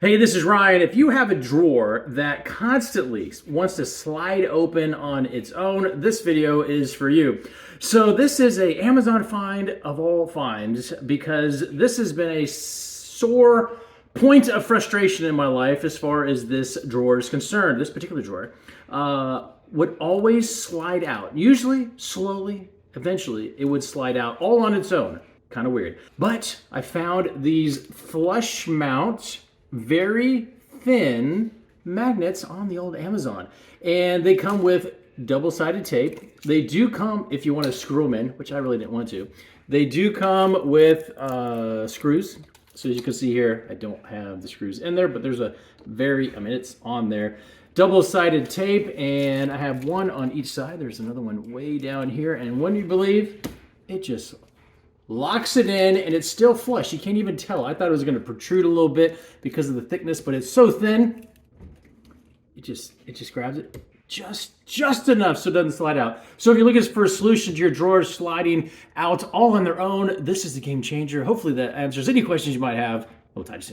Hey, this is Ryan. If you have a drawer that constantly wants to slide open on its own, this video is for you. So this is a Amazon find of all finds because this has been a sore point of frustration in my life as far as this drawer is concerned. This particular drawer would always slide out, usually slowly. Eventually, it would slide out all on its own. Kind of weird. But I found these flush mount, very thin magnets on the old Amazon. And they come with double-sided tape. They do come, if you want to screw them in, which I really didn't want to, they do come with screws. So as you can see here, I don't have the screws in there, but there's a it's on there. Double-sided tape, and I have one on each side. There's another one way down here, and when you believe, it just locks it in, and it's still flush. You can't even tell. I thought it was going to protrude a little bit because of the thickness, but it's so thin, it just grabs it just enough so it doesn't slide out. So if you're looking for a solution to your drawers sliding out all on their own, this is the game changer. Hopefully that answers any questions you might have. We'll talk to you soon.